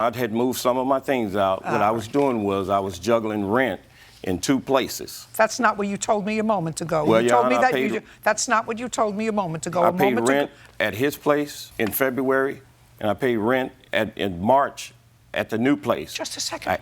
I had moved some of my things out. What I was doing was I was juggling rent in 2 places. That's not what you told me a moment ago. Well, you Your told me Honor, that that's not what you told me a moment ago. I paid rent at his place in February, and I paid rent in March at the new place. Just a second.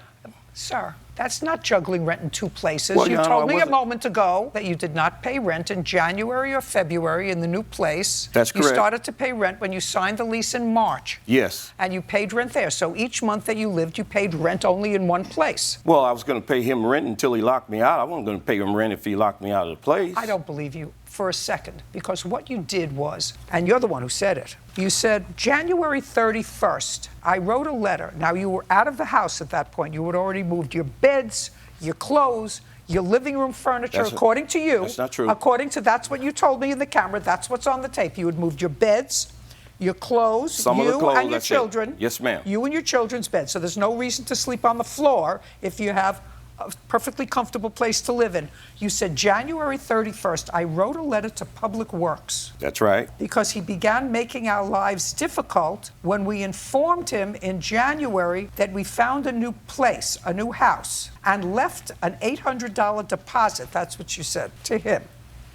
Sir, that's not juggling rent in 2 places. Well, you Your Honor, told me a moment ago that you did not pay rent in January or February in the new place. That's correct. You started to pay rent when you signed the lease in March. Yes. And you paid rent there. So each month that you lived, you paid rent only in one place. Well, I was going to pay him rent until he locked me out. I wasn't going to pay him rent if he locked me out of the place. I don't believe you for a second, because what you did was, and you're the one who said it, you said January 31st, I wrote a letter. Now, you were out of the house at that point. You had already moved your beds, your clothes, your living room furniture, according to you. That's not true. That's what you told me in the camera. That's what's on the tape. You had moved your beds, your clothes, Some of the clothes, and your children. Yes, ma'am. You and your children's bed. So there's no reason to sleep on the floor if you have a perfectly comfortable place to live in. You said January 31st, I wrote a letter to Public Works. That's right. Because he began making our lives difficult when we informed him in January that we found a new place, a new house, and left an $800 deposit. That's what you said to him.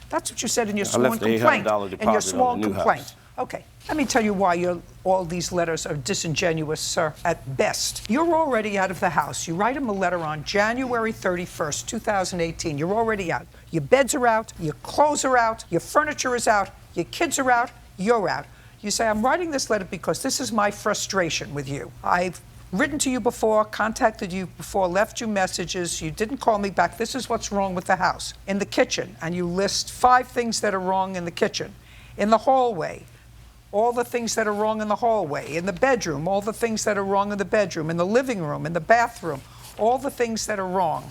That's what you said in your sworn complaint. I left the $800 deposit in your sworn on the new complaint. house. Okay, let me tell you why all these letters are disingenuous, sir, at best. You're already out of the house. You write him a letter on January 31st, 2018. You're already out. Your beds are out, your clothes are out, your furniture is out, your kids are out, you're out. You say, I'm writing this letter because this is my frustration with you. I've written to you before, contacted you before, left you messages. You didn't call me back. This is what's wrong with the house. In the kitchen, and you list 5 things that are wrong in the kitchen. In the hallway, all the things that are wrong in the hallway. In the bedroom, all the things that are wrong in the bedroom. In the living room, in the bathroom, all the things that are wrong.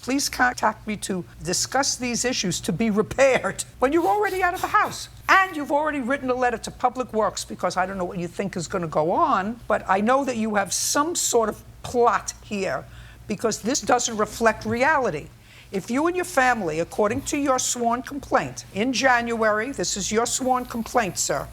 Please contact me to discuss these issues to be repaired when you're already out of the house. And you've already written a letter to Public Works, because I don't know what you think is going to go on, but I know that you have some sort of plot here, because this doesn't reflect reality. If you and your family, according to your sworn complaint, in January, this is your sworn complaint, sir,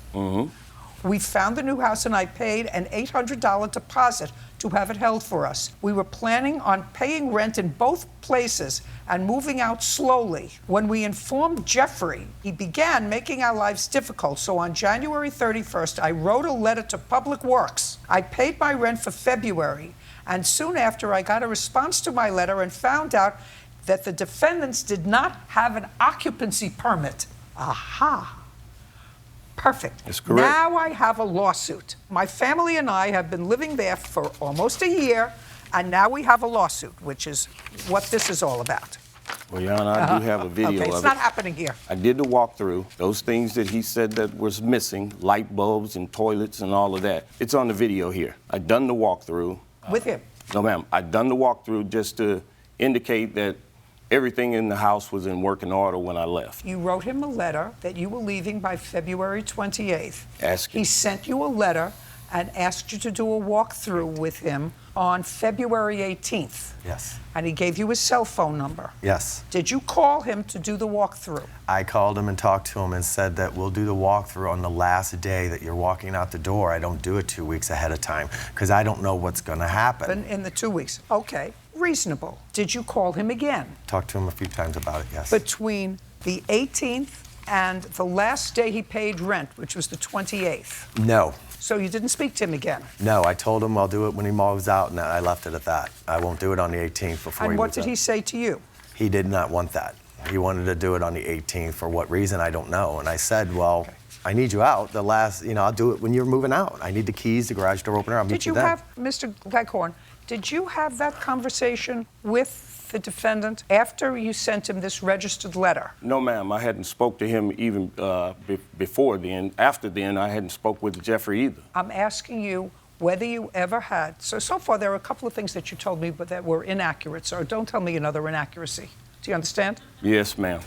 we found the new house and I paid an $800 deposit to have it held for us. We were planning on paying rent in both places and moving out slowly. When we informed Jeffrey, he began making our lives difficult. So on January 31st, I wrote a letter to Public Works. I paid my rent for February, and soon after I got a response to my letter and found out that the defendants did not have an occupancy permit. Aha. Perfect. That's correct. Now I have a lawsuit. My family and I have been living there for almost a year, and now we have a lawsuit, which is what this is all about. Well, Your Honor, I do have a video of it. Okay, it's not happening here. I did the walkthrough. Those things that he said that was missing, light bulbs and toilets and all of that, it's on the video here. I done the walkthrough. With him? No, ma'am. I done the walkthrough just to indicate that everything in the house was in working order when I left. You wrote him a letter that you were leaving by February 28th. Asking. He sent you a letter and asked you to do a walkthrough with him on February 18th. Yes. And he gave you his cell phone number. Yes. Did you call him to do the walkthrough? I called him and talked to him and said that we'll do the walkthrough on the last day that you're walking out the door. I don't do it 2 weeks ahead of time because I don't know what's going to happen. In the 2 weeks. Okay. Reasonable. Did you call him again? Talked to him a few times about it, yes. Between the 18th and the last day he paid rent, which was the 28th? No. So you didn't speak to him again? No, I told him I'll do it when he moves out, and I left it at that. I won't do it on the 18th before he moves out. And what did he say to you? He did not want that. He wanted to do it on the 18th. For what reason, I don't know. And I said, well, okay, I need you out. I'll do it when you're moving out. I need the keys, the garage door opener. I'll meet you then. Mr. Leghorn, did you have that conversation with the defendant after you sent him this registered letter? No, ma'am. I hadn't spoke to him even before then. After then, I hadn't spoke with Jeffrey either. I'm asking you whether you ever had. So far, there are a couple of things that you told me but that were inaccurate. So don't tell me another inaccuracy. Do you understand? Yes, ma'am.